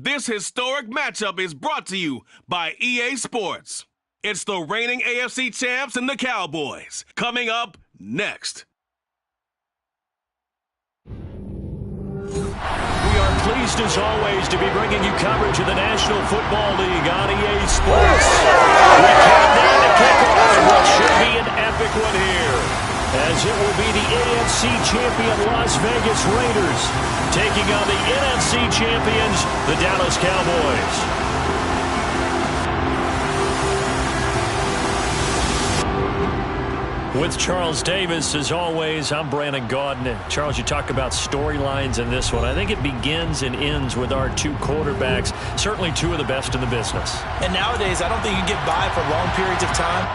This historic matchup is brought to you by EA Sports. It's the reigning AFC champs and the Cowboys. Coming up next. We are pleased as always to be bringing you coverage of the National Football League on EA Sports. We count down to kickoff and what should be an epic one here, as it will be the AFC champion Las Vegas Raiders taking on the NFC champions, the Dallas Cowboys. With Charles Davis, as always, I'm Brandon Gaudin. Charles, you talk about storylines in this one. I think it begins and ends with our two quarterbacks, certainly two of the best in the business. And nowadays, I don't think you can get by for long periods of time.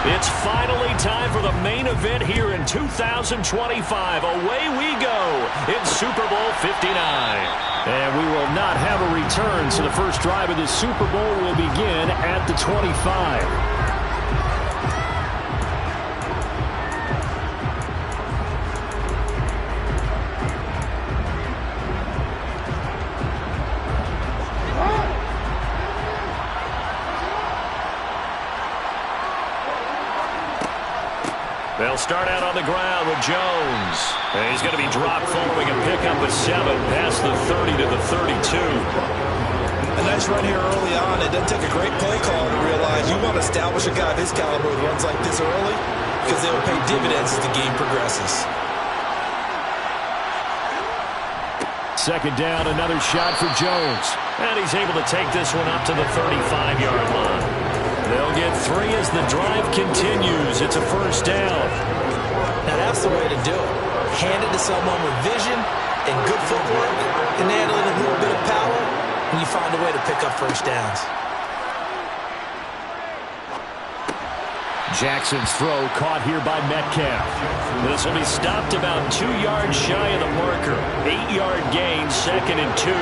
It's finally time for the main event here in 2025. Away we go in Super Bowl 59. And we will not have a return, so the first drive of the Super Bowl will begin at the 25. They'll start out on the ground with Jones. And he's going to be dropped following a pickup of 7 past the 30 to the 32. A nice run here early on. It doesn't take a great play call to realize you want to establish a guy of his caliber who runs like this early because they will pay dividends as the game progresses. Second down, another shot for Jones. And he's able to take this one up to the 35-yard line. They'll get 3 as the drive continues. It's a first down. Now that's the way to do it. Hand it to someone with vision and good footwork, and add a little bit of power, and you find a way to pick up first downs. Jackson's throw caught here by Metcalf. This will be stopped about 2 yards shy of the marker. 8-yard gain, 2nd and 2.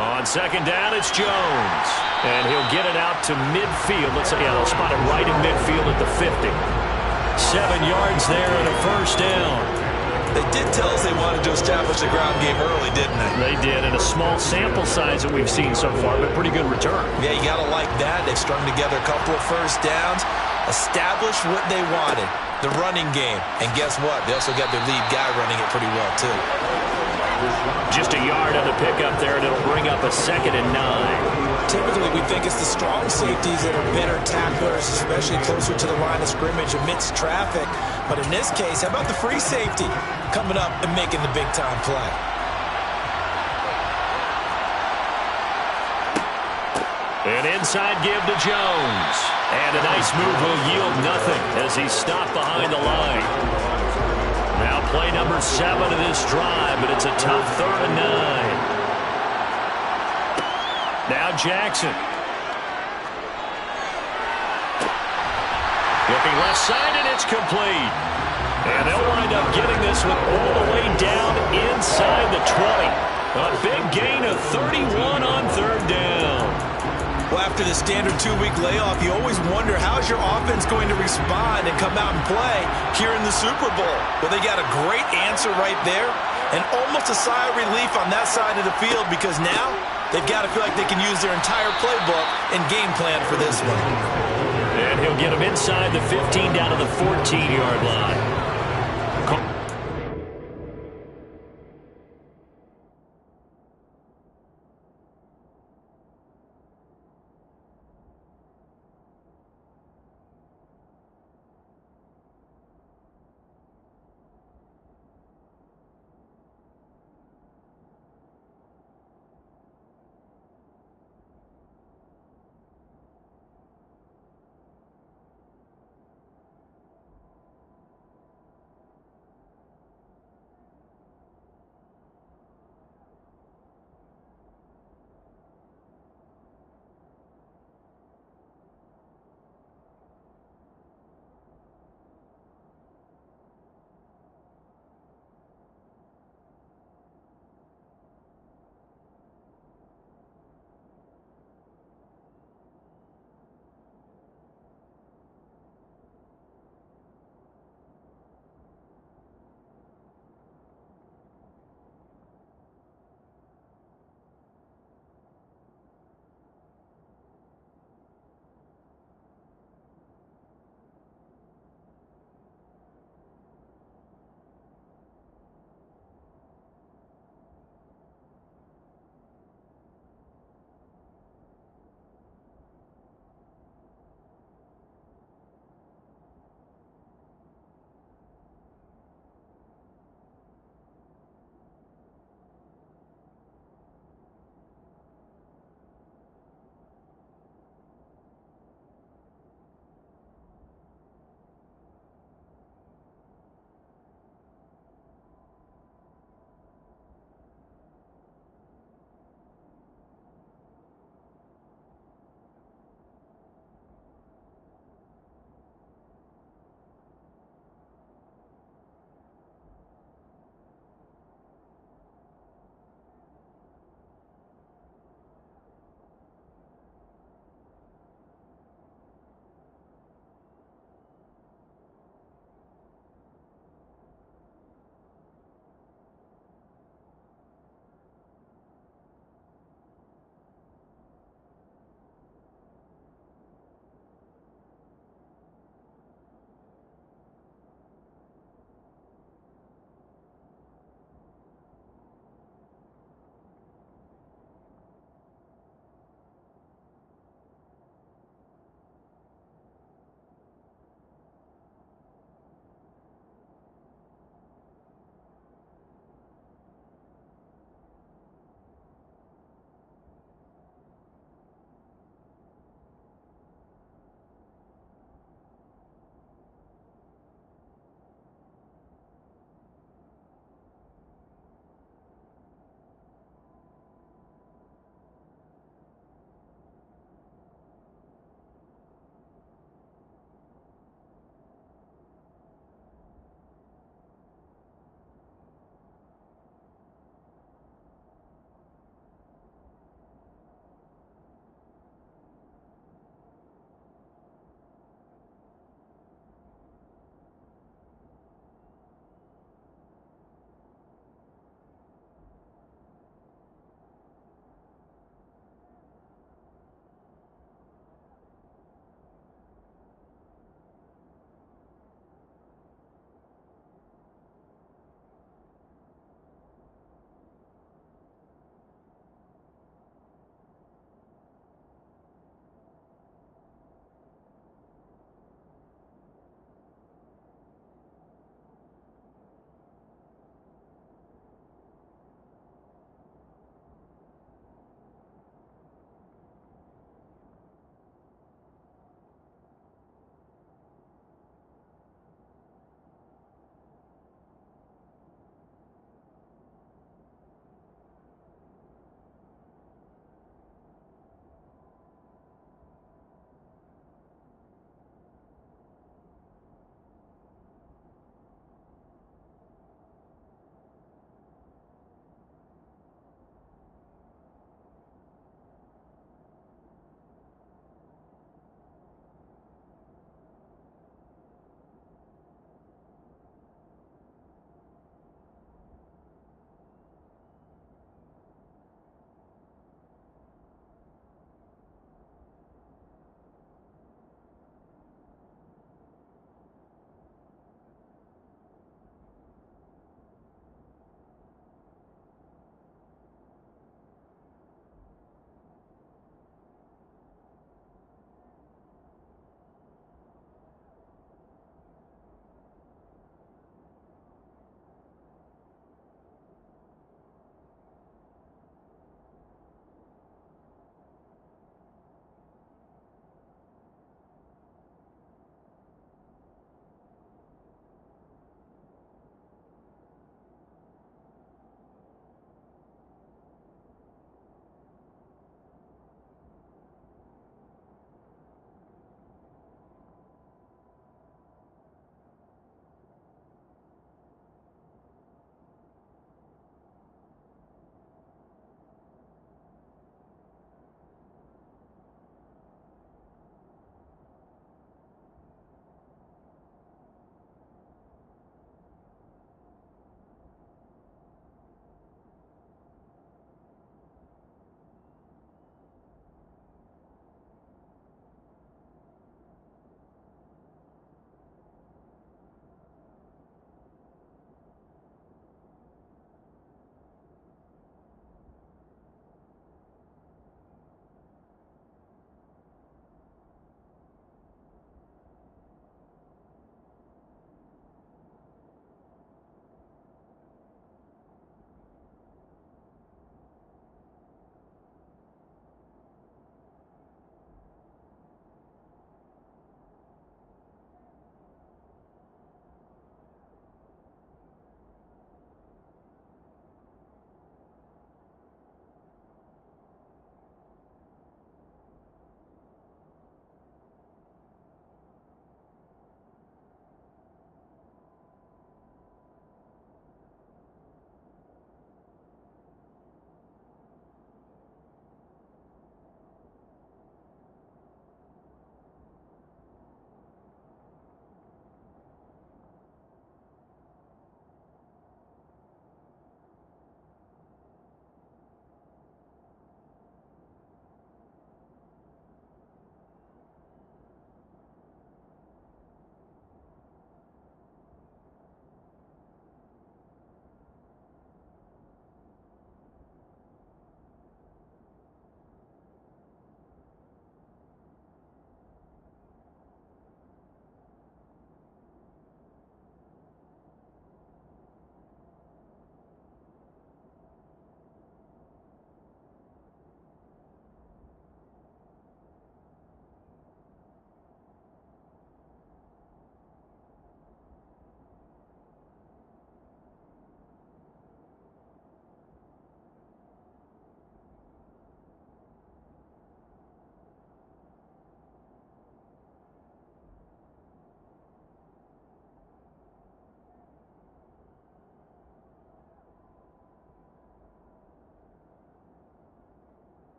On second down, it's Jones. And he'll get it out to midfield. Let's say, they'll spot it right in midfield at the 50. 7 yards there and a first down. They did tell us they wanted to establish the ground game early, didn't they? They did, and a small sample size that we've seen so far, but pretty good return. Yeah, you got to like that. They've strung together a couple of first downs, established what they wanted, the running game. And guess what? They also got their lead guy running it pretty well, too. Just a yard on the pickup there, and it'll bring up a 2nd and 9. Typically, we think it's the strong safeties that are better tacklers, especially closer to the line of scrimmage amidst traffic. But in this case, how about the free safety coming up and making the big-time play? An inside give to Jones. And a nice move will yield nothing as he's stopped behind the line. Now play number 7 of this drive, but it's a tough 3rd and 9. Now Jackson. Looking left side, and it's complete. And they'll wind up getting this one all the way down inside the 20. A big gain of 31 on 3rd down. Well, after the standard 2-week layoff, you always wonder how's your offense going to respond and come out and play here in the Super Bowl. Well, they got a great answer right there and almost a sigh of relief on that side of the field because now they've got to feel like they can use their entire playbook and game plan for this one. And he'll get him inside the 15 down to the 14-yard line.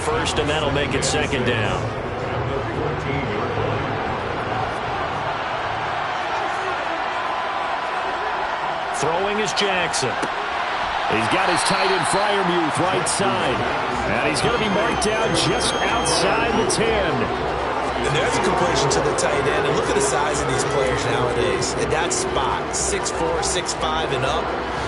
first, and that'll make it second down. Throwing is Jackson. He's got his tight end Freiermuth right side. And he's going to be marked down just outside the 10. And there's a completion to the tight end. And look at the size of these players nowadays. At that spot, 6'4", 6'5", and up.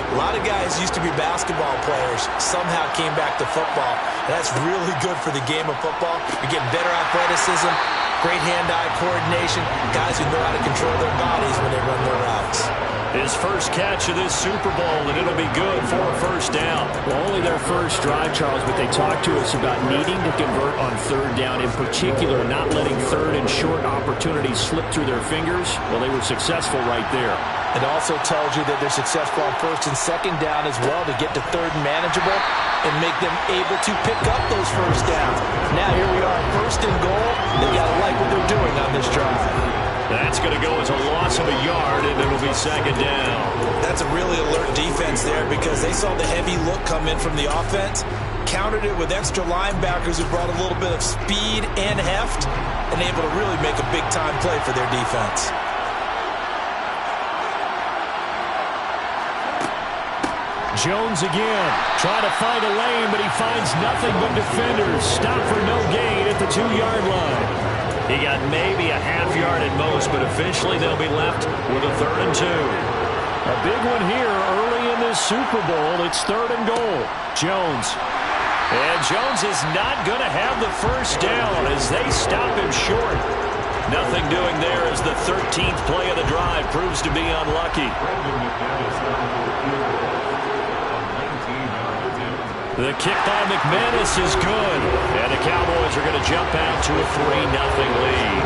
A lot of guys used to be basketball players, somehow came back to football. And that's really good for the game of football. You're getting better athleticism, great hand-eye coordination, guys who know how to control their bodies when they run their routes. His first catch of this Super Bowl, and it'll be good for a first down. Well, only their first drive, Charles, but they talked to us about needing to convert on third down, in particular not letting third and short opportunities slip through their fingers. Well, they were successful right there. It also tells you that they're successful on first and second down as well to get to third and manageable and make them able to pick up those first downs. Now here we are, first and goal. They got to like what they're doing on this drive. That's going to go as a loss of a yard, and it'll be second down. That's a really alert defense there because they saw the heavy look come in from the offense, countered it with extra linebackers who brought a little bit of speed and heft, and able to really make a big-time play for their defense. Jones again, trying to find a lane, but he finds nothing but defenders. Stop for no gain at the 2-yard line. He got maybe a half yard at most, but officially they'll be left with a 3rd and 2. A big one here early in this Super Bowl. It's 3rd and goal. Jones. And Jones is not going to have the first down as they stop him short. Nothing doing there as the 13th play of the drive proves to be unlucky. The kick by McManus is good. And the Cowboys are going to jump out to a 3-0 lead.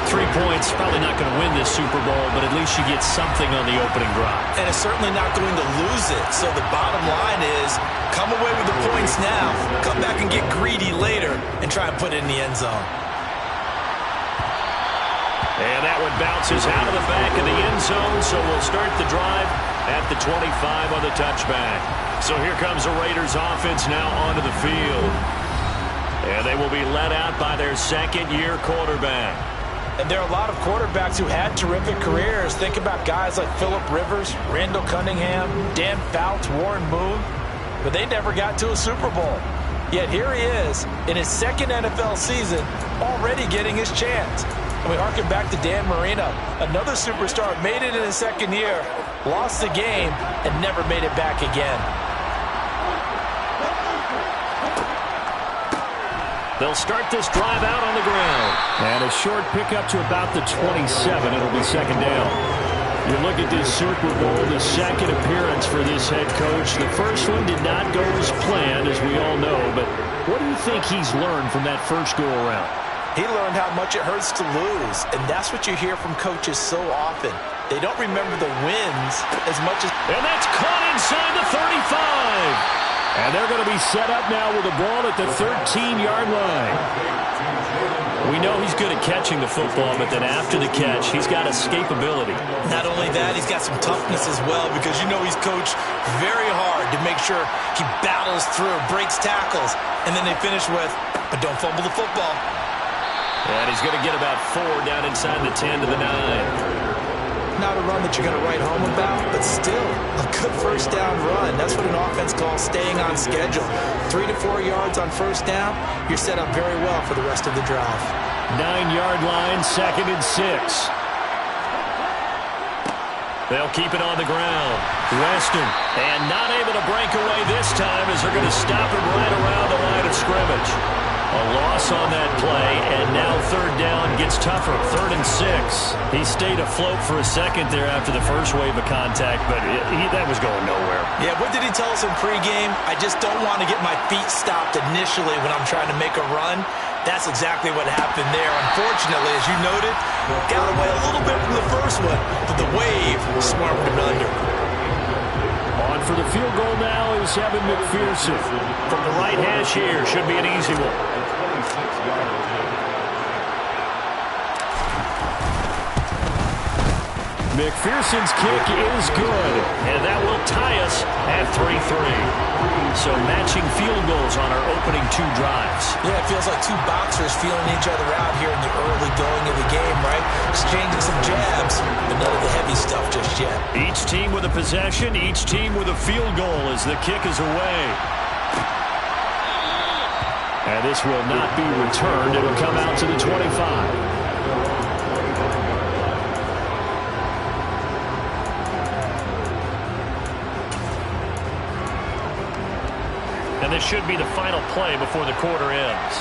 3 points, probably not going to win this Super Bowl, but at least you get something on the opening drive. And it's certainly not going to lose it. So the bottom line is, come away with the points now, come back and get greedy later, and try and put it in the end zone. And that one bounces out of the back of the end zone, so we'll start the drive at the 25 on the touchback. So here comes the Raiders offense now onto the field. And they will be led out by their second-year quarterback. And there are a lot of quarterbacks who had terrific careers. Think about guys like Phillip Rivers, Randall Cunningham, Dan Fouts, Warren Moon. But they never got to a Super Bowl. Yet here he is in his second NFL season, already getting his chance. And we harken back to Dan Marino, another superstar, made it in his second year, lost the game, and never made it back again. They'll start this drive out on the ground. And a short pickup to about the 27. It'll be second down. You look at this Super Bowl, the second appearance for this head coach. The first one did not go as planned, as we all know. But what do you think he's learned from that first go-around? He learned how much it hurts to lose, and that's what you hear from coaches so often. They don't remember the wins as much as... And that's caught inside the 35. And they're going to be set up now with the ball at the 13-yard line. We know he's good at catching the football, but then after the catch, he's got escapability. Not only that, he's got some toughness as well, because you know he's coached very hard to make sure he battles through, breaks tackles, and then they finish with, but don't fumble the football. And he's going to get about 4 down inside the 10 to the 9. Not a run that you're going to write home about, but still a good first down run. That's what an offense calls staying on schedule. 3 to 4 yards on first down, you're set up very well for the rest of the drive. 9-yard line, 2nd and 6. They'll keep it on the ground. Weston, and not able to break away this time as they're going to stop him right around the line of scrimmage. A loss on that play, and now 3rd down gets tougher. 3rd and 6. He stayed afloat for a second there after the first wave of contact, but that was going nowhere. Yeah, what did he tell us in pregame? I just don't want to get my feet stopped initially when I'm trying to make a run. That's exactly what happened there. Unfortunately, as you noted, got away a little bit from the first one, but the wave swarmed him under. On for the field goal now is Evan McPherson. From the right hash here, should be an easy one. McPherson's kick is good, and that will tie us at 3-3. So matching field goals on our opening 2 drives. Yeah, it feels like 2 boxers feeling each other out here in the early going of the game, right? Exchanging some jabs, but none of the heavy stuff just yet. Each team with a possession, each team with a field goal as the kick is away. And this will not be returned. It'll come out to the 25. And this should be the final play before the quarter ends.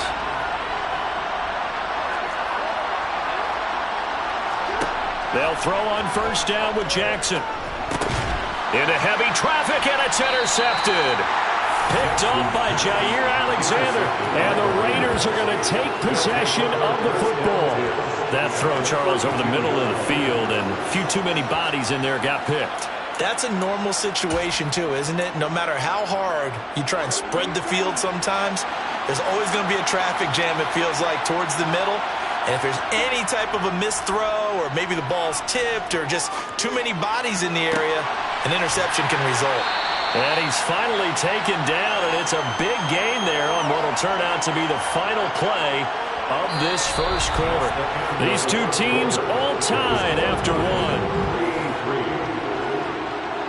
They'll throw on first down with Jackson. Into heavy traffic, and it's intercepted. Picked up by Jair Alexander. And the Raiders are going to take possession of the football. That throw, Charles, over the middle of the field, and a few too many bodies in there got picked. That's a normal situation, too, isn't it? No matter how hard you try and spread the field sometimes, there's always going to be a traffic jam, it feels like, towards the middle. And if there's any type of a missed throw or maybe the ball's tipped or just too many bodies in the area, an interception can result. And he's finally taken down, and it's a big gain there on what will turn out to be the final play of this first quarter. These 2 teams all tied after 1.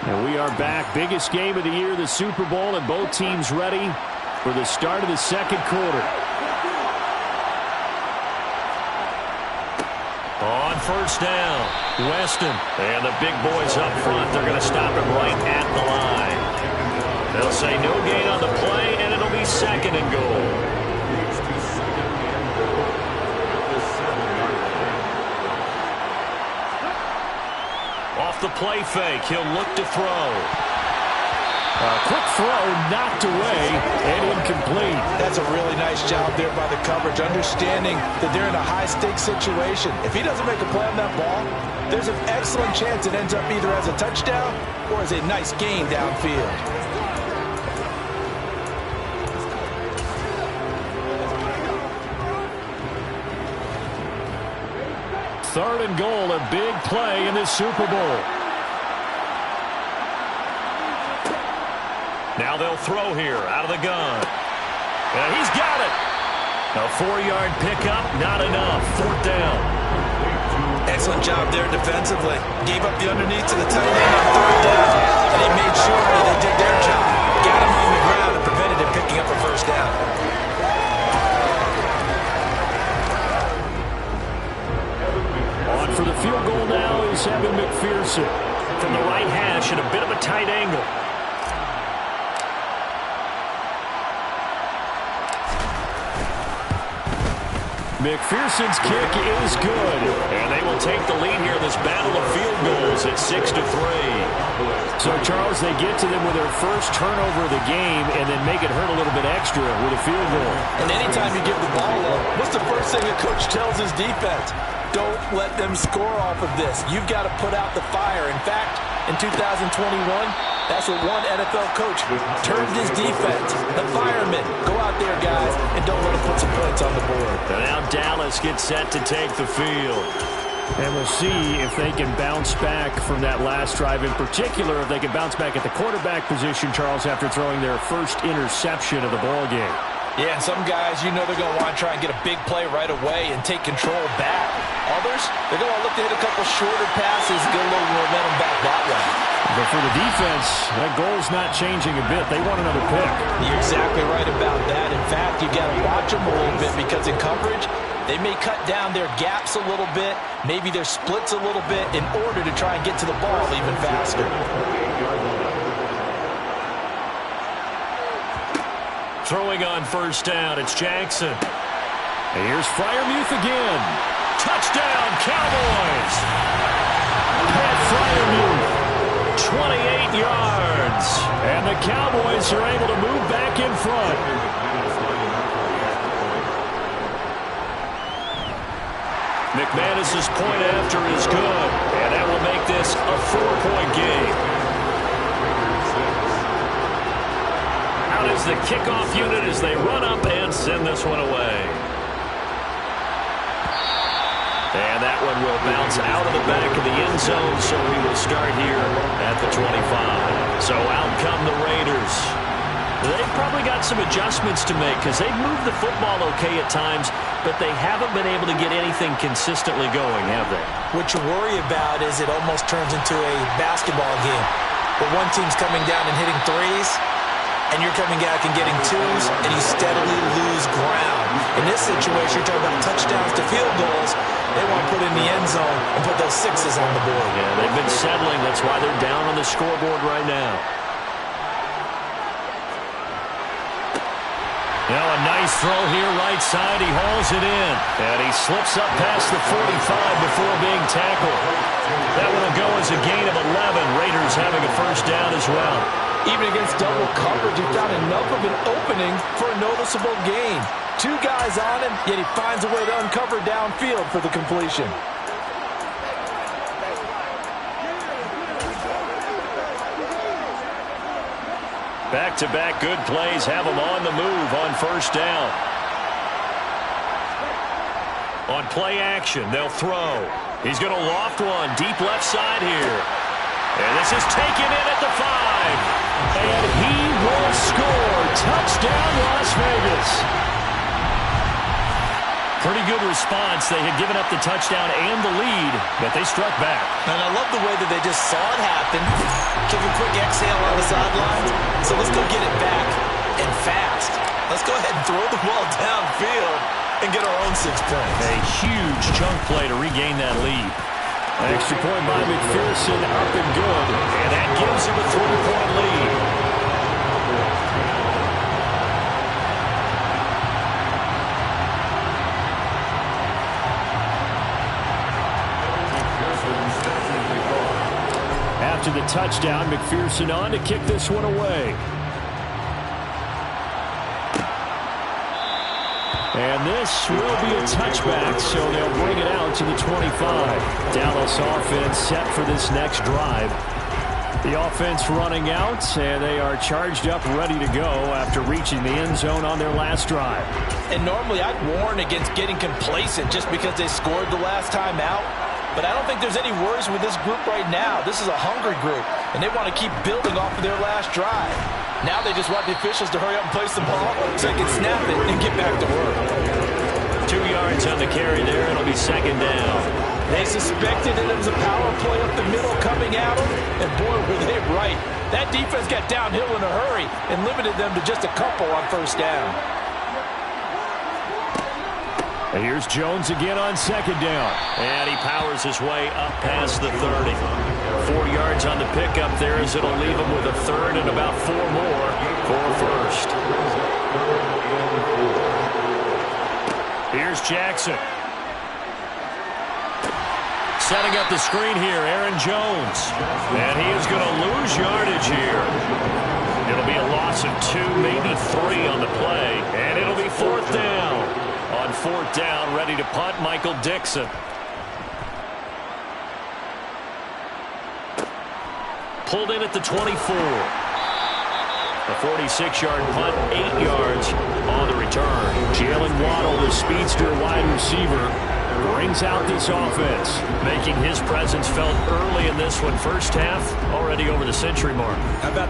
And we are back. Biggest game of the year, the Super Bowl, and both teams ready for the start of the second quarter. On first down, Weston. And the big boys up front, they're going to stop him right at the line. They'll say no gain on the play, and it'll be 2nd and goal. Off the play fake, he'll look to throw. A quick throw knocked away and incomplete. That's a really nice job there by the coverage, understanding that they're in a high-stakes situation. If he doesn't make a play on that ball, there's an excellent chance it ends up either as a touchdown or as a nice gain downfield. Third and goal, a big play in this Super Bowl. Now they'll throw here out of the gun. And he's got it. A 4-yard pickup, not enough. 4th down. Excellent job there defensively. Gave up the underneath to the tight end on 3rd down. And they made sure that they did their job. Got him on the ground and prevented him picking up a first down. On for the field goal now is Evan McPherson. From the right hash at a bit of a tight angle. McPherson's kick is good. And they will take the lead here in this battle of field goals at 6-3. So, Charles, they get to them with their first turnover of the game and then make it hurt a little bit extra with a field goal. And anytime you give the ball up, what's the first thing a coach tells his defense? Don't let them score off of this. You've got to put out the fire. In fact, in 2021, that's what one NFL coach termed his defense. The firemen. Go out there, guys, and don't let them put some points on the board. And now Dallas gets set to take the field. And we'll see if they can bounce back from that last drive. In particular, if they can bounce back at the quarterback position, Charles, after throwing their first interception of the ball game. Yeah, and some guys, you know they're going to want to try and get a big play right away and take control back. Others, they're going to look to hit a couple shorter passes and get a little momentum back that way. But for the defense, that goal's not changing a bit. They want another pick. You're exactly right about that. In fact, you've got to watch them a little bit because in coverage, they may cut down their gaps a little bit, maybe their splits a little bit in order to try and get to the ball even faster. Throwing on first down, it's Jackson. And here's Freiermuth again. Touchdown, Cowboys! Pat Freiermuth, 28 yards. And the Cowboys are able to move back in front. McManus's point after is good. And that will make this a 4-point game. Out is the kickoff unit as they run up and send this one away. And that one will bounce out of the back of the end zone, so we will start here at the 25. So out come the Raiders. They've probably got some adjustments to make because they've moved the football okay at times, but they haven't been able to get anything consistently going, have they? What you worry about is it almost turns into a basketball game where one team's coming down and hitting threes, and you're coming back and getting twos, and you steadily lose ground. In this situation, you're talking about touchdowns to field goals. They want to put in the end zone and put those sixes on the board. Yeah, they've been settling. That's why they're down on the scoreboard right now. Now a nice throw here right side. He hauls it in. And he slips up past the 45 before being tackled. That one will go as a gain of 11. Raiders having a first down as well. Even against double coverage, he found enough of an opening for a noticeable gain. Two guys on him, yet he finds a way to uncover downfield for the completion. Back-to-back good plays have him on the move on first down. On play action, they'll throw. He's going to loft one deep left side here. And this is taken in at the 5. And he will score. Touchdown, Las Vegas. Pretty good response. They had given up the touchdown and the lead, but they struck back. And I love the way that they just saw it happen. Took a quick exhale on the sidelines. So let's go get it back and fast. Let's go ahead and throw the ball downfield and get our own 6 points. A huge chunk play to regain that lead. Extra point by McPherson, up and good. And that gives him a 3-point lead. After the touchdown, McPherson on to kick this one away. And this will be a touchback, so they'll bring it out to the 25. Dallas offense set for this next drive. The offense running out, and they are charged up, ready to go after reaching the end zone on their last drive. And normally I'd warn against getting complacent just because they scored the last time out. But I don't think there's any worries with this group right now. This is a hungry group, and they want to keep building off of their last drive. Now they just want the officials to hurry up and place the ball so they can snap it and get back to work. 2 yards on the carry there. It'll be second down. They suspected that it was a power play up the middle coming at them, and boy, were they right. That defense got downhill in a hurry and limited them to just a couple on first down. And here's Jones again on second down. And he powers his way up past the 30. 4 yards on the pickup there as it'll leave him with a third and about 4 more for first. Here's Jackson. Setting up the screen here, Aaron Jones. And he is going to lose yardage here. It'll be a loss of 2, maybe 3 on the play. And it'll be fourth down. On fourth down, ready to punt, Michael Dixon. Pulled in at the 24. A 46-yard punt, 8 yards on the return. Jalen Waddle, the speedster wide receiver, brings out this offense, making his presence felt early in this one. First half, already over the century mark. How about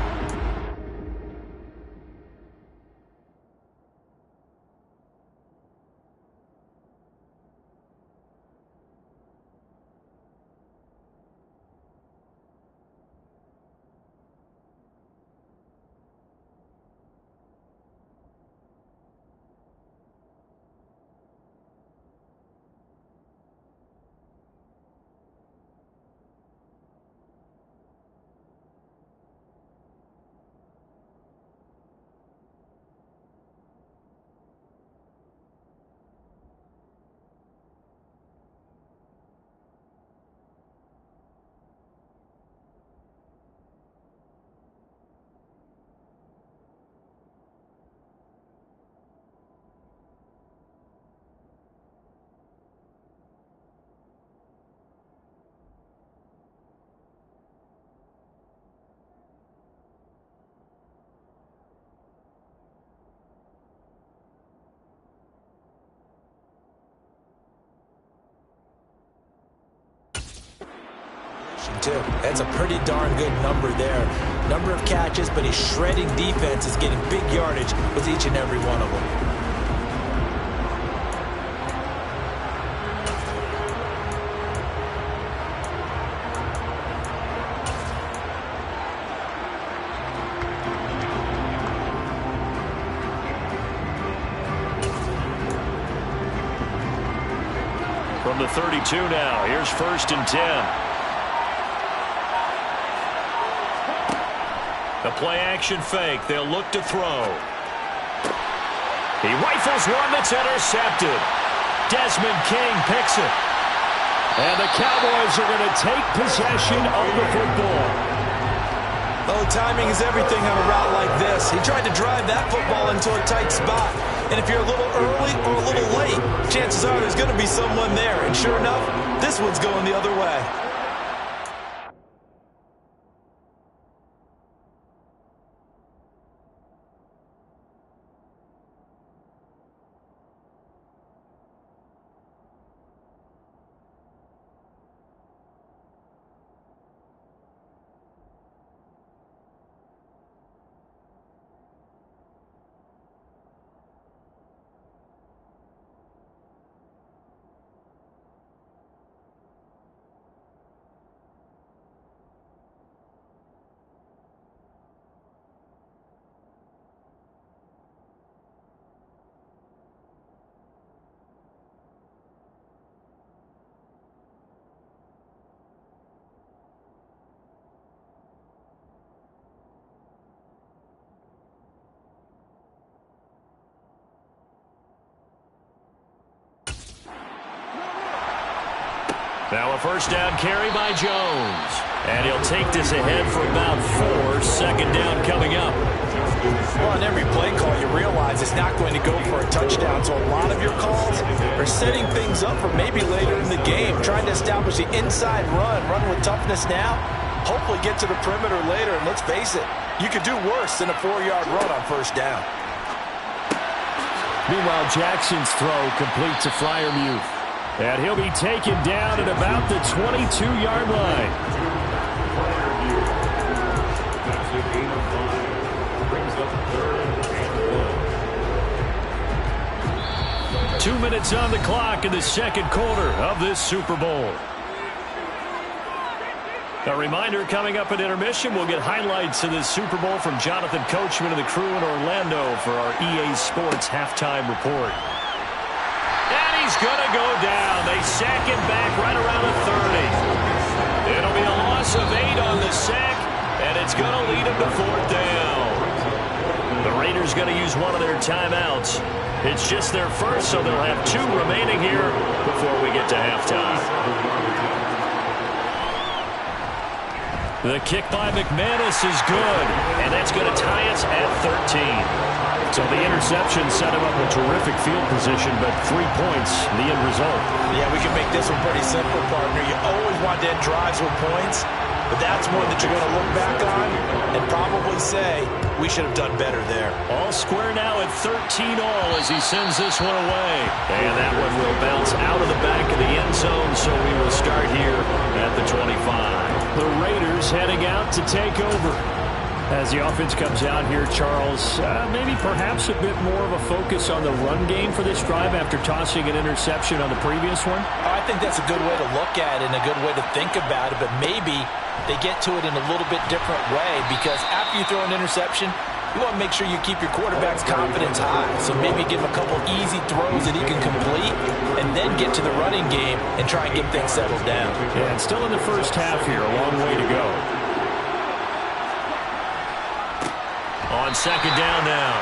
possession, too. That's a pretty darn good number there. Number of catches, but he's shredding defense, is getting big yardage with each and every one of them. From the 32 now, here's 1st and 10. The play-action fake. They'll look to throw. He rifles one that's intercepted. Desmond King picks it. And the Cowboys are going to take possession of the football. Well, timing is everything on a route like this. He tried to drive that football into a tight spot. And if you're a little early or a little late, chances are there's going to be someone there. And sure enough, this one's going the other way. Now a 1st down carry by Jones. And he'll take this ahead for about 4. 2nd down coming up. Well, on every play call, you realize it's not going to go for a touchdown. So a lot of your calls are setting things up for maybe later in the game, trying to establish the inside run with toughness now, hopefully get to the perimeter later. And let's face it, you could do worse than a 4-yard run on 1st down. Meanwhile, Jackson's throw complete to Freiermuth. And he'll be taken down at about the 22-yard line. That's a gain of 5. Brings up 3rd and 1. 2 minutes on the clock in the 2nd quarter of this Super Bowl. A reminder, coming up at intermission, we'll get highlights of this Super Bowl from Jonathan Coachman and the crew in Orlando for our EA Sports halftime report. He's going to go down. They sack him back right around the 30. It'll be a loss of 8 on the sack, and it's going to lead him to 4th down. The Raiders going to use one of their timeouts. It's just their first, so they'll have 2 remaining here before we get to halftime. The kick by McManus is good, and that's going to tie us at 13. So the interception set him up with terrific field position, but 3 points, the end result. Yeah, we can make this one pretty simple, partner. You always want to end drives with points, but that's one that you're going to look back on and probably say, we should have done better there. All square now at 13 all as he sends this one away. And that one will bounce out of the back of the end zone, so we will start here at the 25. The Raiders heading out to take over. As the offense comes out here, Charles, maybe perhaps a bit more of a focus on the run game for this drive after tossing an interception on the previous one? I think that's a good way to look at it and a good way to think about it, but maybe they get to it in a little bit different way because after you throw an interception, you want to make sure you keep your quarterback's confidence high. So maybe give him a couple easy throws that he can complete and then get to the running game and try and get things settled down. Yeah, and still in the first half here, a long way to go. On 2nd down now,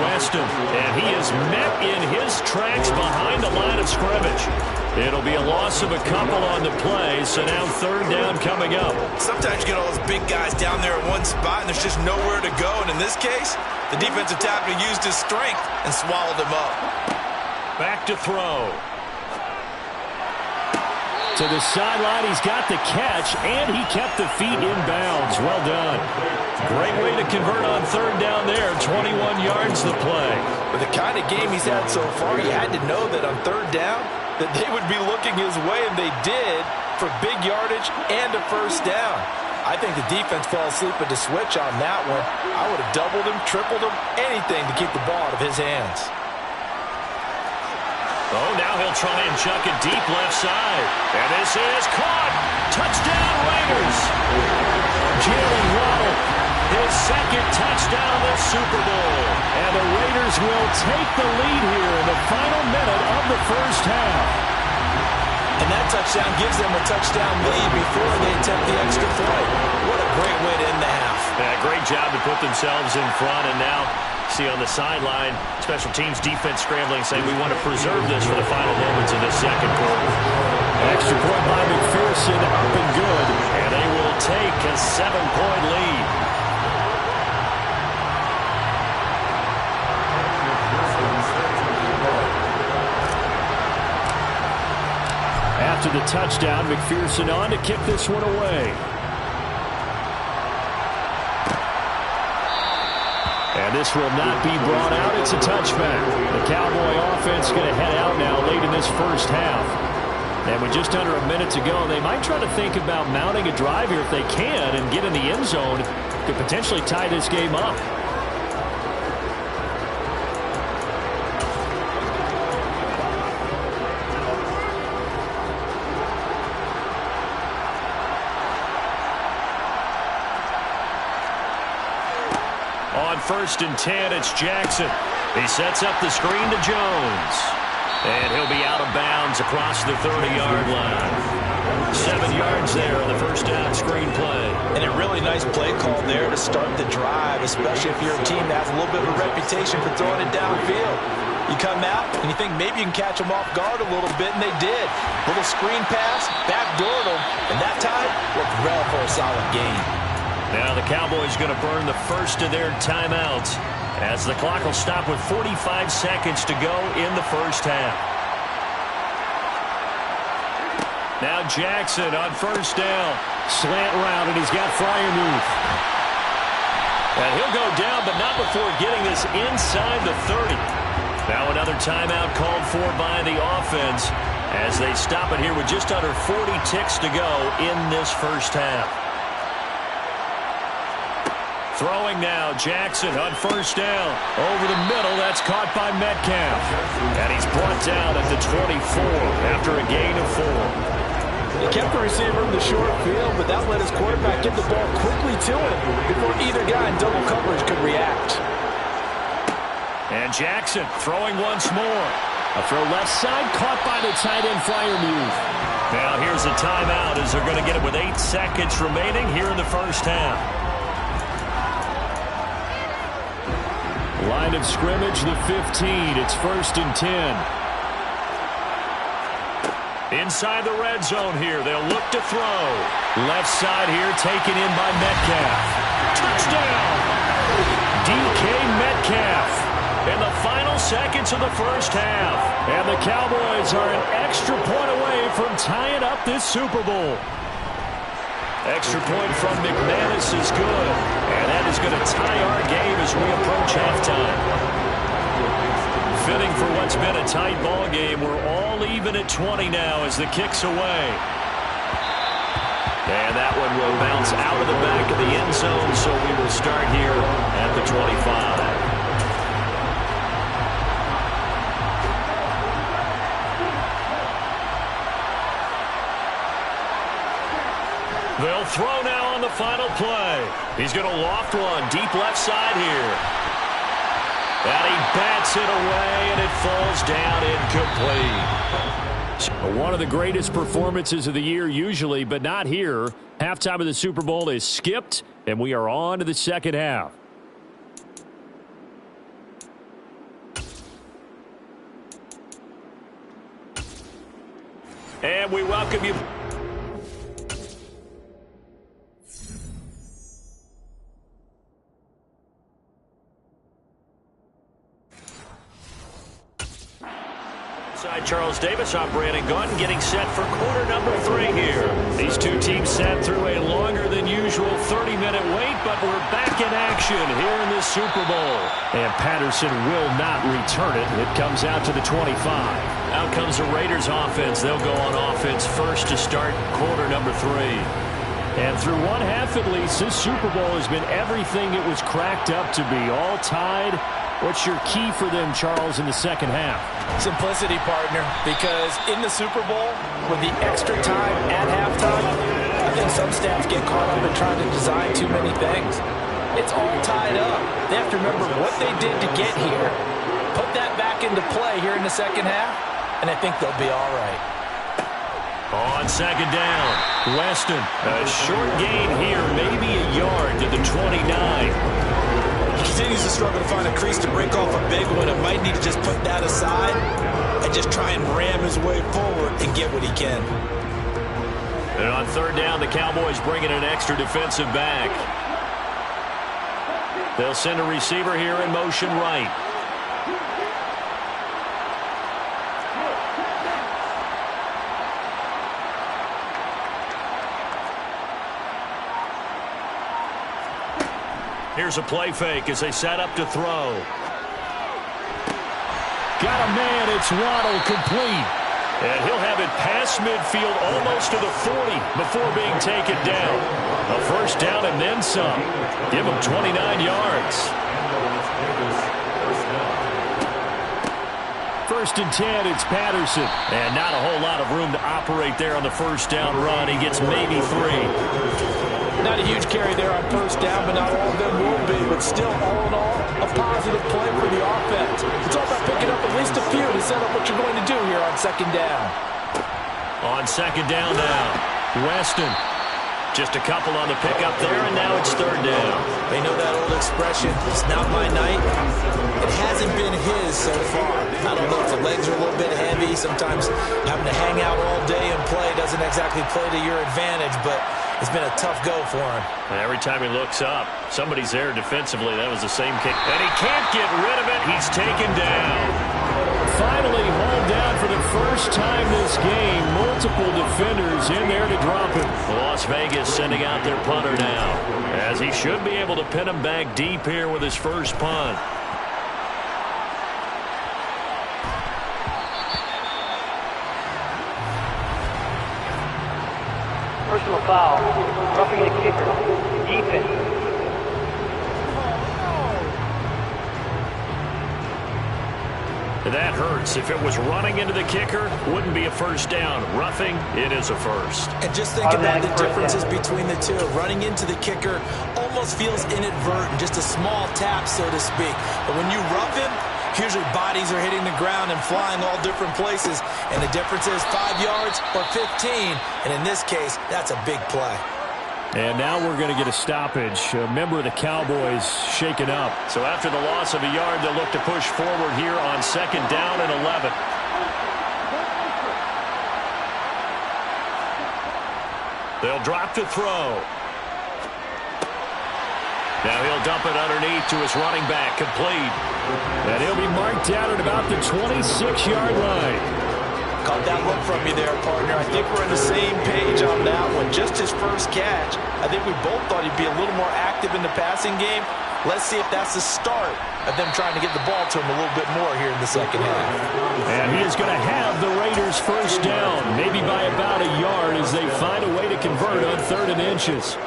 Weston, and he is met in his tracks behind the line of scrimmage. It'll be a loss of a couple on the play, so now 3rd down coming up. Sometimes you get all those big guys down there in one spot, and there's just nowhere to go. And in this case, the defensive tackle used his strength and swallowed him up. Back to throw. To the sideline, he's got the catch, and he kept the feet in bounds. Well done. Great way to convert on 3rd down there. 21 yards the play. With the kind of game he's had so far, you had to know that on 3rd down, that they would be looking his way, and they did, for big yardage and a first down. I think the defense fell asleep at the switch on that one. I would have doubled him, tripled him, anything to keep the ball out of his hands. Oh, now he'll try and chuck it deep left side. And this is caught. Touchdown, Raiders. Jalen Waddle, his second touchdown of the Super Bowl. And the Raiders will take the lead here in the final minute of the first half. And that touchdown gives them a touchdown lead before they attempt the extra point. What a great way to end the half. Yeah, great job to put themselves in front. And now, see on the sideline, special teams defense scrambling, saying we want to preserve this for the final moments of this second quarter. Extra point by McPherson, up and good. And they will take a 7-point lead. After the touchdown, McPherson on to kick this one away. And this will not be brought out. It's a touchback. The Cowboy offense going to head out now late in this first half. And with just under a minute to go, they might try to think about mounting a drive here if they can and get in the end zone. Could potentially tie this game up. On 1st and 10, it's Jackson. He sets up the screen to Jones. And he'll be out of bounds across the 30-yard line. 7 yards there on the first down screen play. And a really nice play call there to start the drive, especially if you're a team that has a little bit of a reputation for throwing it downfield. You come out and you think maybe you can catch them off guard a little bit, and they did. Little screen pass, backdoored them, and that time looked well for a solid gain. Now the Cowboys going to burn the first of their timeouts as the clock will stop with 45 seconds to go in the first half. Now Jackson on first down. Slant route, and he's got Freiermuth. And he'll go down, but not before getting this inside the 30. Now another timeout called for by the offense as they stop it here with just under 40 ticks to go in this first half. Throwing now, Jackson on first down. Over the middle, that's caught by Metcalf. And he's brought down at the 24 after a gain of 4. He kept the receiver in the short field, but that let his quarterback get the ball quickly to him before either guy in double coverage could react. And Jackson throwing once more. A throw left side, caught by the tight end Freiermuth. Now here's a timeout as they're going to get it with 8 seconds remaining here in the first half. Line of scrimmage, the 15. It's 1st and 10. Inside the red zone here. They'll look to throw. Left side here taken in by Metcalf. Touchdown! DK Metcalf in the final seconds of the first half. And the Cowboys are an extra point away from tying up this Super Bowl. Extra point from McManus is good. And that is going to tie our game as we approach halftime. Fitting for what's been a tight ball game. We're all even at 20 now as the kick's away. And that one will bounce out of the back of the end zone, so we will start here at the 25. They'll throw now on the final play. He's going to loft one deep left side here. And he bats it away, and it falls down incomplete. One of the greatest performances of the year usually, but not here. Halftime of the Super Bowl is skipped, and we are on to the second half. And we welcome you. Charles Davis operating gun, getting set for quarter number 3 here. These two teams sat through a longer than usual 30-minute wait, but we're back in action here in this Super Bowl. And Patterson will not return it. It comes out to the 25. Out comes the Raiders offense. They'll go on offense first to start quarter number 3. And through one half at least, this Super Bowl has been everything it was cracked up to be. All tied. What's your key for them, Charles, in the second half? Simplicity, partner, because in the Super Bowl, with the extra time at halftime, I think some staffs get caught up in trying to design too many things. It's all tied up. They have to remember what they did to get here, put that back into play here in the second half, and I think they'll be all right. On second down, Weston. A short gain here, maybe a yard to the 29. He continues to struggle to find a crease to break off a big one. It might need to just put that aside and just try and ram his way forward and get what he can. And on third down, the Cowboys bring in an extra defensive back. They'll send a receiver here in motion right. Here's a play fake as they set up to throw. Got a man. It's Waddle, complete. And he'll have it past midfield almost to the 40 before being taken down. A first down and then some. Give him 29 yards. First and 10, it's Patterson. And not a whole lot of room to operate there on the first down run. He gets maybe 3. Not a huge carry there on first down, but not all of them will be. But still, all in all, a positive play for the offense. It's all about picking up at least a few to set up what you're going to do here on second down. On second down now, Weston. Just a couple on the pickup there, and now it's third down. They know that old expression, it's not my night. It hasn't been his so far. I don't know if the legs are a little bit heavy. Sometimes having to hang out all day and play doesn't exactly play to your advantage, but it's been a tough go for him. Every time he looks up, somebody's there defensively. That was the same kick. And he can't get rid of it. He's taken down. Finally hauled down for the first time this game. Multiple defenders in there to drop him. Las Vegas sending out their punter now, as he should be able to pin him back deep here with his first punt. Personal foul, roughing the kicker, defense. That hurts. If it was running into the kicker, wouldn't be a first down. Roughing, it is a first. And just think about the differences between the two. Running into the kicker almost feels inadvertent, just a small tap, so to speak. But when you rough him, usually bodies are hitting the ground and flying all different places. And the difference is 5 yards or 15. And in this case, that's a big play. And now we're going to get a stoppage. A member of the Cowboys shaken up. So after the loss of a yard, they'll look to push forward here on second down and 11. They'll drop to throw. Now he'll dump it underneath to his running back, complete. And he'll be marked down at about the 26-yard line. Caught that look from you there, partner. I think we're on the same page on that one. Just his first catch. I think we both thought he'd be a little more active in the passing game. Let's see if that's the start of them trying to get the ball to him a little bit more here in the second half. And he is going to have the Raiders first down, maybe by about a yard as they find a way to convert on 3rd and inches.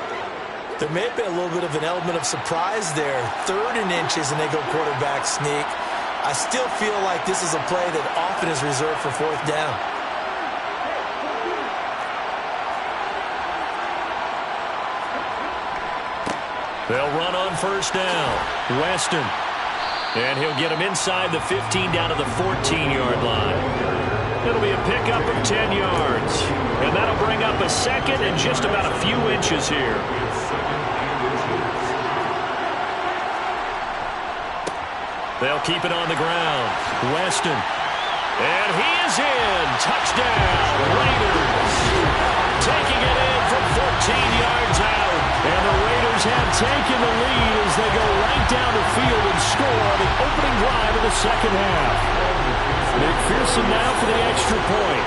There may have been a little bit of an element of surprise there. 3rd and inches, and they go quarterback sneak. I still feel like this is a play that often is reserved for 4th down. They'll run on first down. Weston. And he'll get him inside the 15 down to the 14-yard line. It'll be a pickup of 10 yards. And that'll bring up a second and just about a few inches here. They'll keep it on the ground. Weston. And he is in. Touchdown, Raiders. Taking it in from 14 yards out. And the Raiders have taken the lead as they go right down the field and score on the opening drive of the second half. McPherson now for the extra point.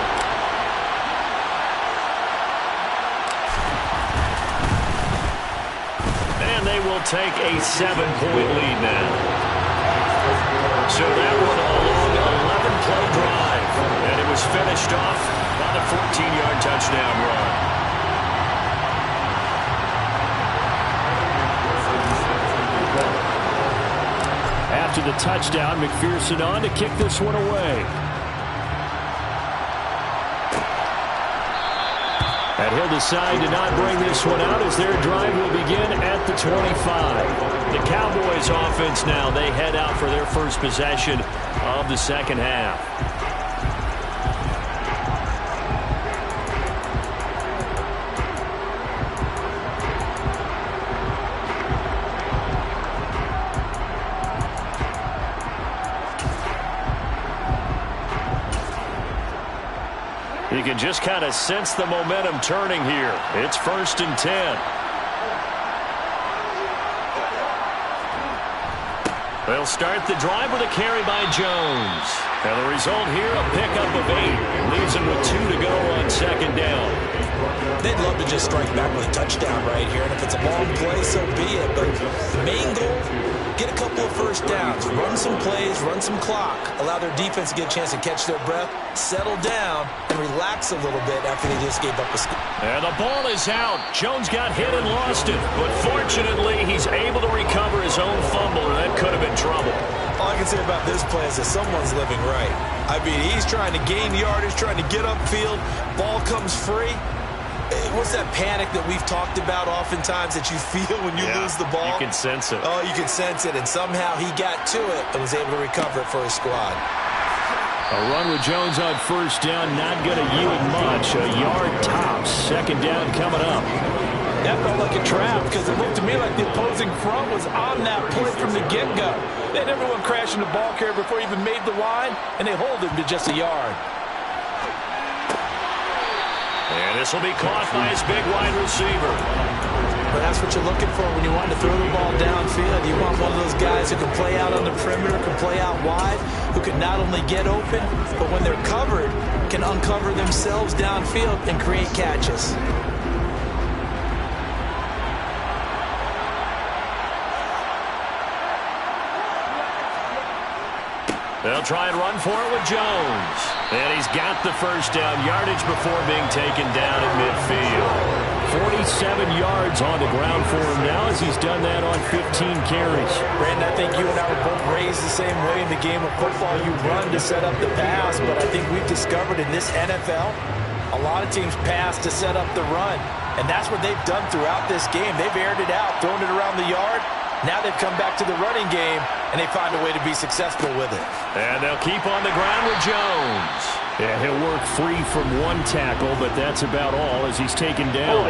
And they will take a 7-point lead now. So that one a long 11-play drive. And Cowboys finished off on a 14-yard touchdown run. After the touchdown, McPherson on to kick this one away. And he'll decide to not bring this one out as their drive will begin at the 25. The Cowboys offense now, they head out for their first possession of the second half. You can just kind of sense the momentum turning here. It's 1st and 10. They'll start the drive with a carry by Jones. And the result here, a pickup of 8. Leaves him with 2 to go on second down. They'd love to just strike back with a touchdown right here. And if it's a long play, so be it. But the main goal, get a couple of first downs. Run some plays, run some clock. Allow their defense to get a chance to catch their breath, settle down, and relax a little bit after they just gave up a score. And the ball is out. Jones got hit and lost it. But fortunately, he's able to recover his own fumble, and that could have been trouble. All I can say about this play is that someone's living right. I mean, he's trying to gain yardage, trying to get upfield. Ball comes free. What's that panic that we've talked about oftentimes that you feel when you lose the ball? You can sense it. Oh, you can sense it, and somehow he got to it and was able to recover it for his squad. A run with Jones on first down, not going to yield much. A yard tops. Second down coming up. That felt like a trap because it looked to me like the opposing front was on that play from the get-go. They had everyone crashing the ball carrier before he even made the line, and they hold him to just a yard. And this will be caught by his big wide receiver. But that's what you're looking for when you want to throw the ball downfield. You want one of those guys who can play out on the perimeter, can play out wide, who can not only get open, but when they're covered, can uncover themselves downfield and create catches. They'll try and run for it with Jones. And he's got the first down yardage before being taken down at midfield. 47 yards on the ground for him now as he's done that on 15 carries. Brandon, I think you and I were both raised the same way in the game of football. You run to set up the pass, but I think we've discovered in this NFL, a lot of teams pass to set up the run. And that's what they've done throughout this game. They've aired it out, thrown it around the yard. Now they've come back to the running game, and they find a way to be successful with it. And they'll keep on the ground with Jones. And he'll work free from one tackle, but that's about all as he's taken down.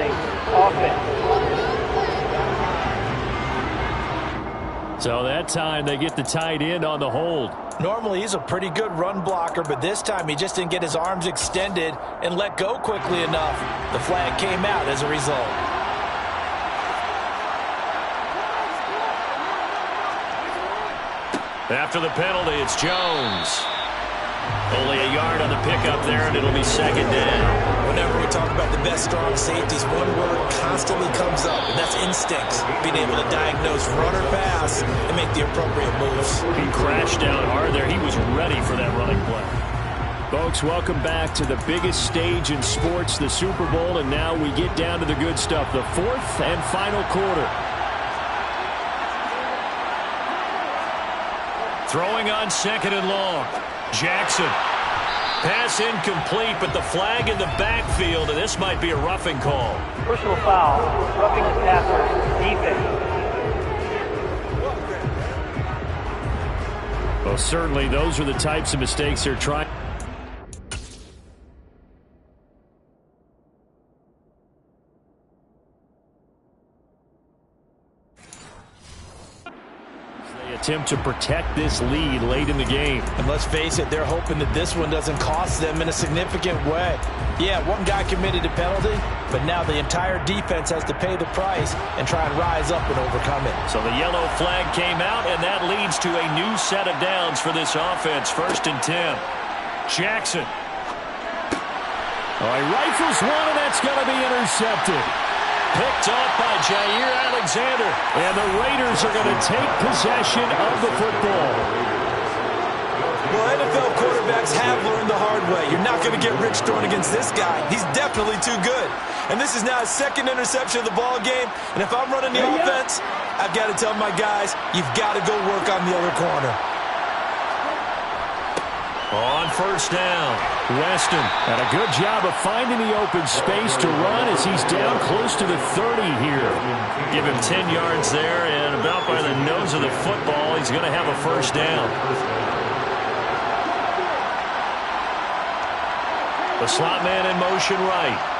So that time they get the tight end on the hold. Normally he's a pretty good run blocker, but this time he just didn't get his arms extended and let go quickly enough. The flag came out as a result. After the penalty, it's Jones. Only a yard on the pickup there, and it'll be second down. Whenever we talk about the best strong safeties, one word constantly comes up, and that's instincts. Being able to diagnose run or pass and make the appropriate moves. He crashed down hard there. He was ready for that running play. Folks, welcome back to the biggest stage in sports, the Super Bowl, and now we get down to the good stuff, the fourth and final quarter. Throwing on second and long. Jackson. Pass incomplete, but the flag in the backfield, and this might be a roughing call. Personal foul. Roughing the passer. Defense. Well, certainly those are the types of mistakes they're trying. Attempt to protect this lead late in the game. And let's face it, they're hoping that this one doesn't cost them in a significant way. Yeah, one guy committed a penalty, but now the entire defense has to pay the price and try and rise up and overcome it. So the yellow flag came out, and that leads to a new set of downs for this offense. 1st and 10. Jackson. All right, rifles one, and that's going to be intercepted. Picked off by Jair Alexander. And the Raiders are going to take possession of the football. Well, NFL quarterback quarterbacks have learned the hard way. You're not going to get rich throwing against this guy. He's definitely too good. And this is now his second interception of the ball game. And if I'm running the offense, I've got to tell my guys, you've got to go work on the other corner. On first down, Weston. And a good job of finding the open space to run as he's down close to the 30 here. Give him 10 yards there, and about by the nose of the football, he's going to have a first down. The slot man in motion right.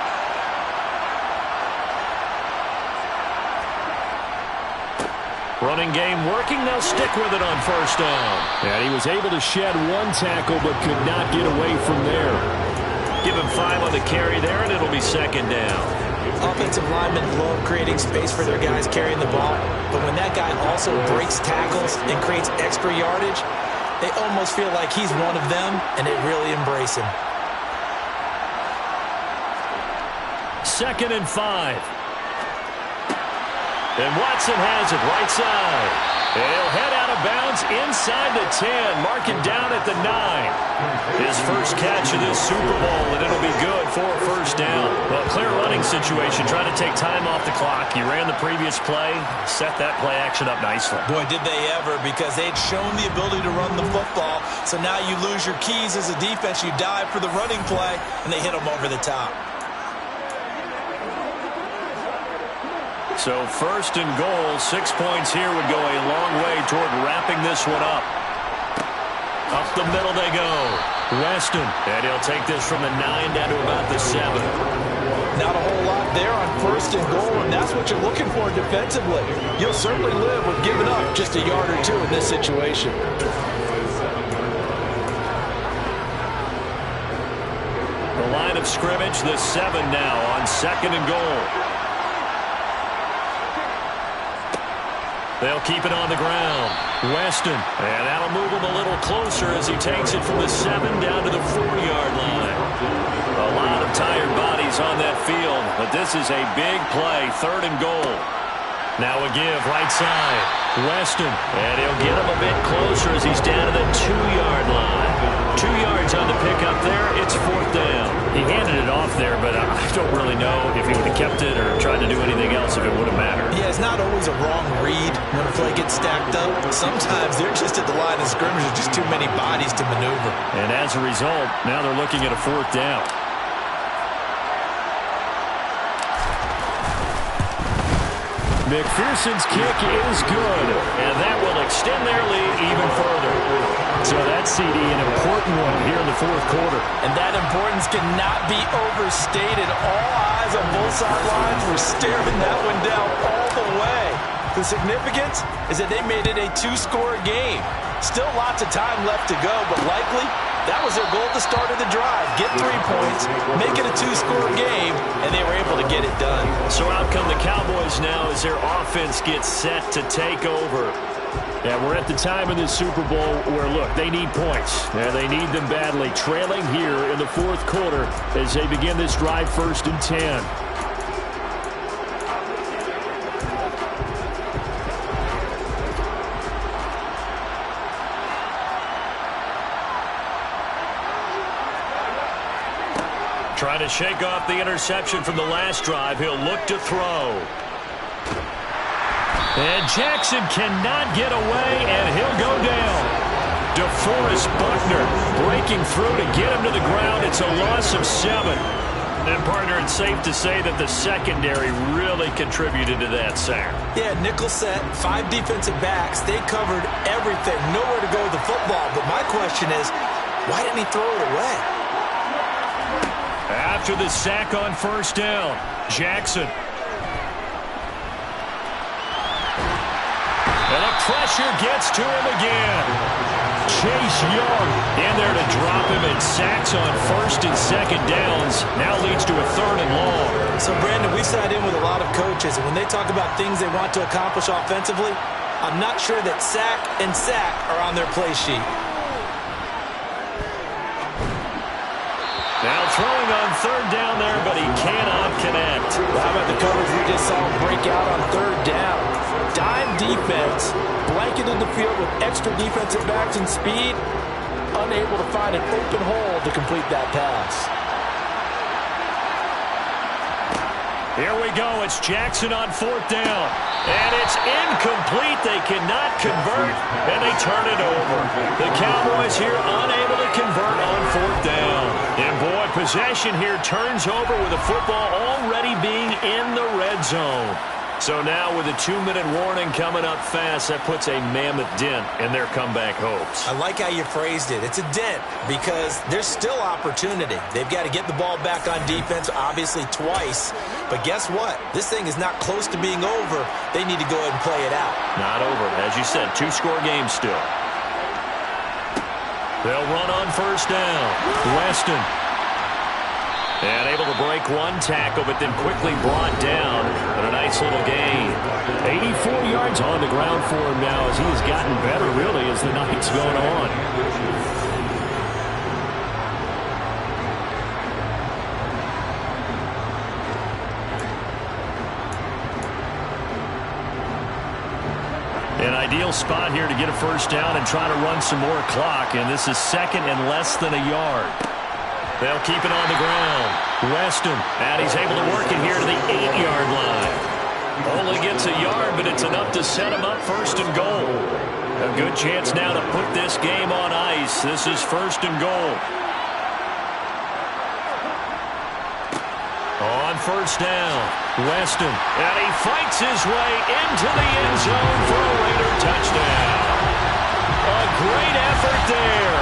Running game working. They'll stick with it on first down. And he was able to shed one tackle but could not get away from there. Give him 5 on the carry there, and it'll be second down. Offensive linemen love creating space for their guys carrying the ball. But when that guy also breaks tackles and creates extra yardage, they almost feel like he's one of them, and they really embrace him. 2nd and 5. And Watson has it right side. And he'll head out of bounds inside the 10. Mark it down at the 9. His first catch of this Super Bowl, and it'll be good for a first down. Well, clear running situation. Trying to take time off the clock. He ran the previous play. Set that play action up nicely. Boy, did they ever, because they'd shown the ability to run the football. So now you lose your keys as a defense. You dive for the running play, and they hit them over the top. So 1st and goal, 6 points here would go a long way toward wrapping this one up. Up the middle they go. Weston, and he'll take this from the 9 down to about the 7. Not a whole lot there on 1st and goal, and that's what you're looking for defensively. You'll certainly live with giving up just a yard or two in this situation. The line of scrimmage, the 7 now on 2nd and goal. They'll keep it on the ground. Weston, and that'll move him a little closer as he takes it from the 7 down to the 4-yard line. A lot of tired bodies on that field, but this is a big play, 3rd and goal. Now a give right side. Weston, and he'll get him a bit closer as he's down to the 2-yard line. 2 yards on the pickup there. It's 4th down. He handed it off there, but I don't really know if he would have kept it or tried to do anything else if it would have mattered. Yeah, it's not always a wrong read when a play gets stacked up. Sometimes they're just at the line of scrimmage. There's just too many bodies to maneuver. And as a result, now they're looking at a 4th down. McPherson's kick is good, and that will extend their lead even further. So that CD, an important one here in the 4th quarter. And that importance cannot be overstated. All eyes on both sidelines were staring that one down all the way. The significance is that they made it a 2-score game. Still lots of time left to go, but likely that was their goal at the start of the drive. Get 3 points, make it a 2-score game, and they were able to get it done. So out come the Cowboys now as their offense gets set to take over. And we're at the time in this Super Bowl where, look, they need points. And they need them badly. Trailing here in the 4th quarter as they begin this drive 1st and 10. Trying to shake off the interception from the last drive. He'll look to throw. And Jackson cannot get away, and he'll go down. DeForest Buckner breaking through to get him to the ground. It's a loss of 7. And, partner, it's safe to say that the secondary really contributed to that sack. Yeah, nickel set, 5 defensive backs. They covered everything. Nowhere to go with the football. But my question is, why didn't he throw it away? After the sack on 1st down, Jackson. And the pressure gets to him again. Chase Young in there to drop him, and sacks on 1st and 2nd downs. Now leads to a 3rd and long. So, Brandon, we sat in with a lot of coaches, and when they talk about things they want to accomplish offensively, I'm not sure that sack and sack are on their play sheet. Now throwing on 3rd down there, but he cannot connect. Well, how about the coverage we just saw him break out on 3rd down? Dime defense, blanketed the field with extra defensive backs and speed. A unable to find an open hole to complete that pass. Here we go. It's Jackson on 4th down. And it's incomplete. They cannot convert, and they turn it over. The Cowboys here unable to convert on 4th down. And, boy, possession here turns over with the football already being in the red zone. So now with a 2-minute warning coming up fast, that puts a mammoth dent in their comeback hopes. I like how you phrased it. It's a dent because there's still opportunity. They've got to get the ball back on defense, obviously twice. But guess what? This thing is not close to being over. They need to go ahead and play it out. Not over. As you said, 2-score game still. They'll run on 1st down. Weston. And able to break one tackle, but then quickly brought down. And a nice little gain. 84 yards on the ground for him now as he has gotten better, really, as the night's going on. An ideal spot here to get a 1st down and try to run some more clock. And this is 2nd and less than a yard. They'll keep it on the ground. Weston, and he's able to work it here to the 8-yard line. Only gets a yard, but it's enough to set him up 1st and goal. A good chance now to put this game on ice. This is 1st and goal. On 1st down, Weston, and he fights his way into the end zone for a Raider touchdown. A great effort there.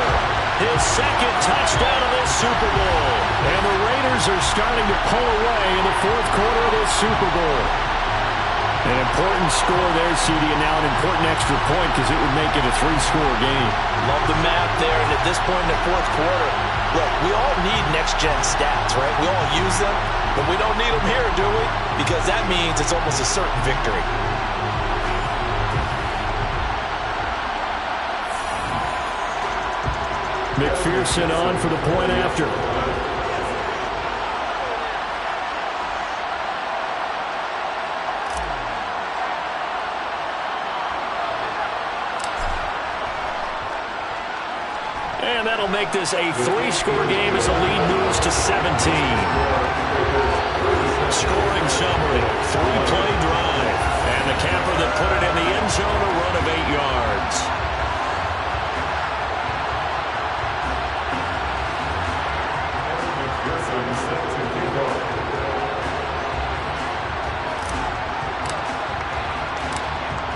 His 2nd touchdown of this Super Bowl. And the Raiders are starting to pull away in the 4th quarter of this Super Bowl. An important score there, CD, and now an important extra point because it would make it a 3-score game. Love the map there, and at this point in the 4th quarter, look, we all need next-gen stats, right? We all use them, but we don't need them here, do we? Because that means it's almost a certain victory. McPherson on for the point after. And that'll make this a 3-score game as the lead moves to 17. Scoring summary, 3-play drive. And the capper that put it in the end zone, a run of 8 yards.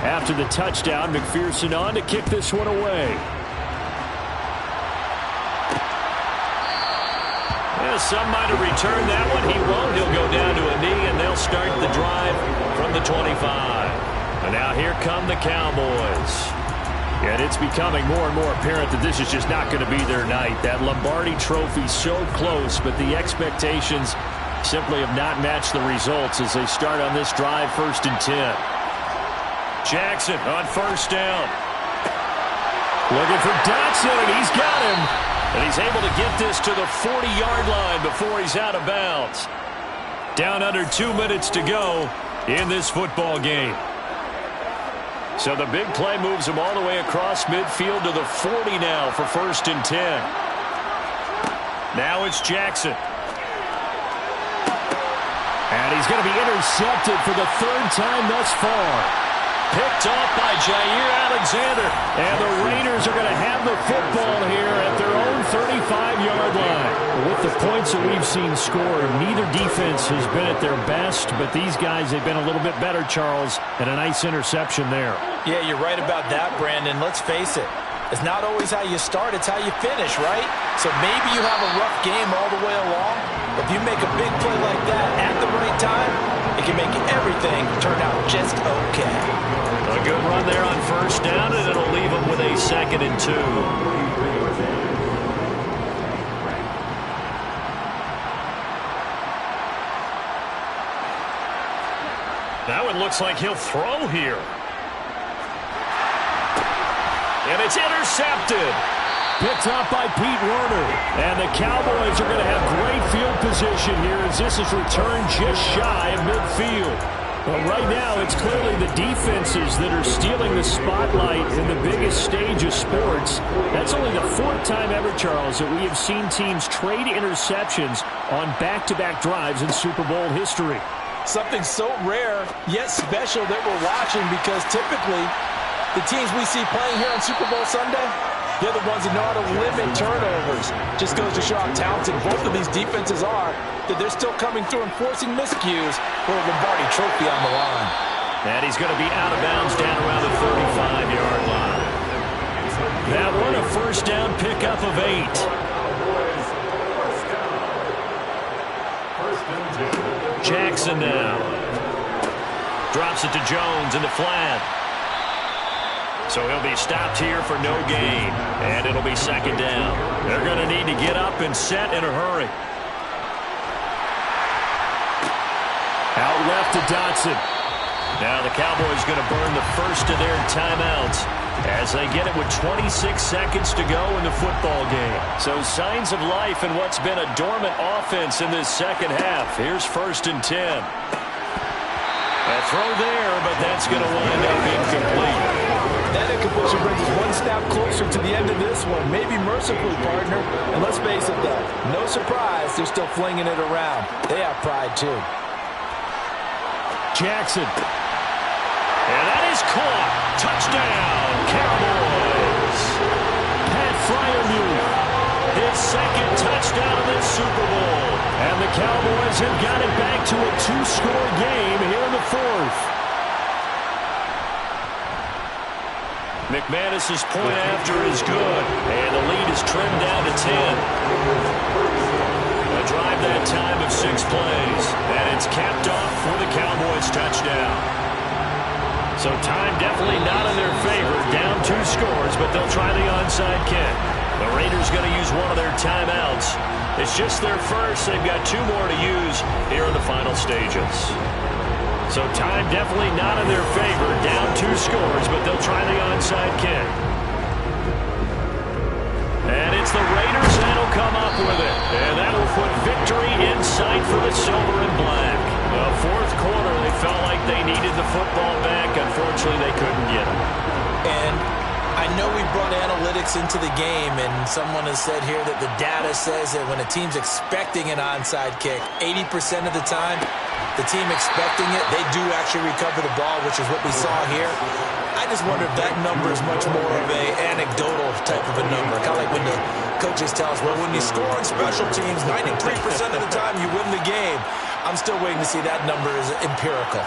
After the touchdown, McPherson on to kick this one away. Yeah, some might have returned that one. He won't. He'll go down to a knee, and they'll start the drive from the 25. And now here come the Cowboys. And it's becoming more and more apparent that this is just not going to be their night. That Lombardi trophy so close, but the expectations simply have not matched the results as they start on this drive 1st and 10. Jackson on 1st down. Looking for Dotson, and he's got him. And he's able to get this to the 40-yard line before he's out of bounds. Down under 2 minutes to go in this football game. So the big play moves him all the way across midfield to the 40 now for 1st and 10. Now it's Jackson. And he's going to be intercepted for the 3rd time thus far. Picked off by Jair Alexander. And the Raiders are going to have the football here at their own 35-yard line. With the points that we've seen scored, neither defense has been at their best, but these guys have been a little bit better, Charles, and a nice interception there. Yeah, you're right about that, Brandon. Let's face it. It's not always how you start, it's how you finish, right? So maybe you have a rough game all the way along. If you make a big play like that at the right time, it can make everything turn out just okay. A good run there on 1st down, and it'll leave them with a 2nd and 2. That one looks like he'll throw here. And it's intercepted. Picked off by Pete Werner. And the Cowboys are going to have great field position here as this is returned just shy of midfield. Well, right now, it's clearly the defenses that are stealing the spotlight in the biggest stage of sports. That's only the fourth time ever, Charles, that we have seen teams trade interceptions on back-to-back drives in Super Bowl history. Something so rare, yet special that we're watching, because typically the teams we see playing here on Super Bowl Sunday, they're the ones that know how to limit turnovers. Just goes to show how talented both of these defenses are, that they're still coming through and forcing miscues for a Lombardi trophy on the line. And he's going to be out of bounds down around the 35-yard line. That one a first down pickup of 8. Jackson now. Drops it to Jones in the flat. So he'll be stopped here for no gain. And it'll be second down. They're going to need to get up and set in a hurry. Out left to Dotson. Now the Cowboys going to burn the first of their timeouts as they get it with 26 seconds to go in the football game. So signs of life in what's been a dormant offense in this second half. Here's 1st and 10. A throw there, but that's going to wind up incomplete. That incompletion brings us one step closer to the end of this one. Maybe mercifully, partner. And let's face it, though, no surprise, they're still flinging it around. They have pride, too. Jackson. And that is caught. Touchdown, Cowboys. Pat Freiermuth, his second touchdown of this Super Bowl. And the Cowboys have got it back to a 2-score game here in the 4th. McManus's point after is good, and the lead is trimmed down to 10. A drive that time of 6 plays, and it's capped off for the Cowboys touchdown. So time definitely not in their favor, down 2 scores, but they'll try the onside kick. The Raiders going to use one of their timeouts. It's just their first. They've got 2 more to use here in the final stages. So time definitely not in their favor. Down 2 scores, but they'll try the onside kick. And it's the Raiders that'll come up with it. And that'll put victory in sight for the silver and black. The 4th quarter, they felt like they needed the football back. Unfortunately, they couldn't get it. And I know we brought analytics into the game, and someone has said here that the data says that when a team's expecting an onside kick, 80% of the time, the team expecting it, they do actually recover the ball, which is what we saw here. I just wonder if that number is much more of a anecdotal type of a number. Kind of like when the coaches tell us, well, when you score on special teams, 93% of the time you win the game. I'm still waiting to see that number is empirical.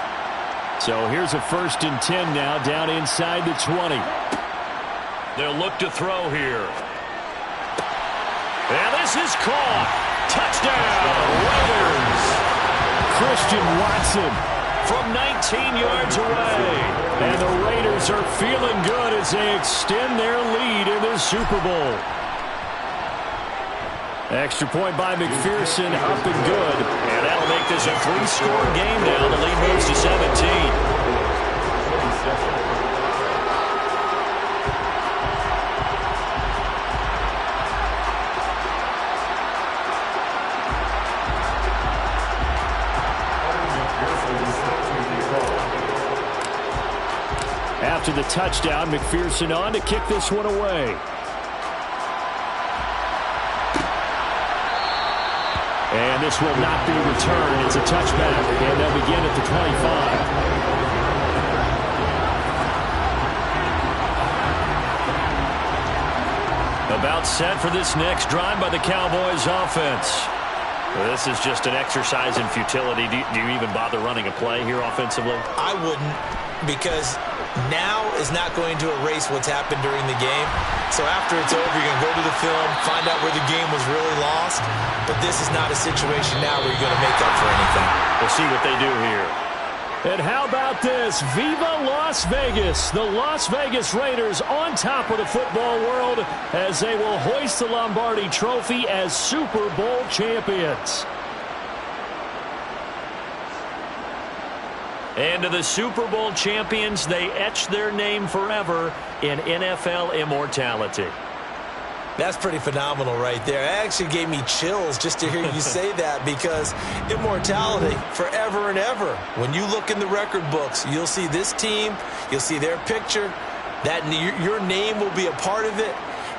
So here's a 1st and 10 now, down inside the 20. They'll look to throw here. And this is caught. Touchdown, Raiders. Christian Watson from 19 yards away. And the Raiders are feeling good as they extend their lead in the Super Bowl. Extra point by McPherson, up and good. And that'll make this a 3-score game now. The lead moves to 17. After the touchdown, McPherson on to kick this one away. And this will not be returned. It's a touchback, and they'll begin at the 25. About set for this next drive by the Cowboys offense. This is just an exercise in futility. Do you even bother running a play here offensively? I wouldn't, because now is not going to erase what's happened during the game. So after it's over, you're going to go to the film, find out where the game was really lost. But this is not a situation now where you're going to make up for anything. We'll see what they do here. And how about this? Viva Las Vegas! The Las Vegas Raiders on top of the football world as they will hoist the Lombardi Trophy as Super Bowl champions. And to the Super Bowl champions, they etch their name forever in NFL immortality. That's pretty phenomenal right there. It actually gave me chills just to hear you say that, because immortality forever and ever. When you look in the record books, you'll see this team, you'll see their picture, that your name will be a part of it.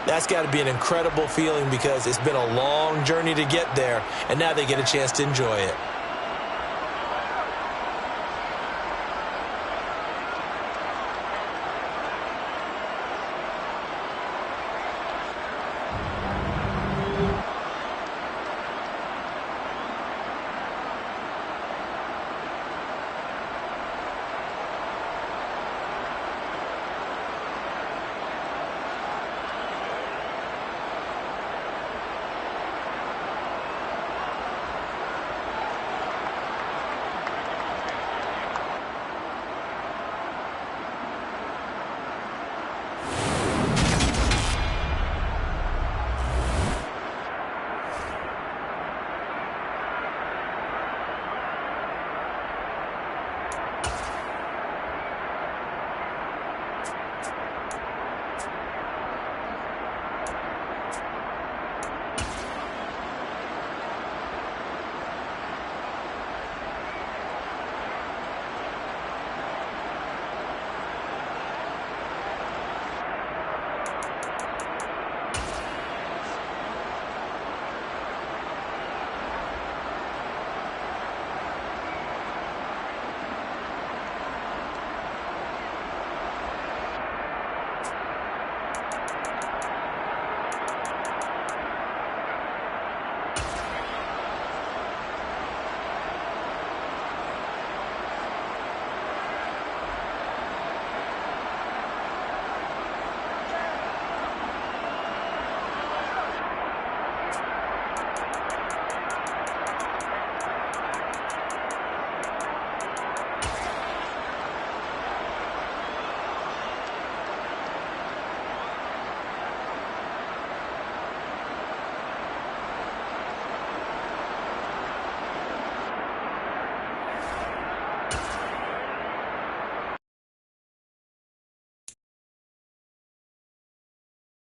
That's got to be an incredible feeling, because it's been a long journey to get there, and now they get a chance to enjoy it.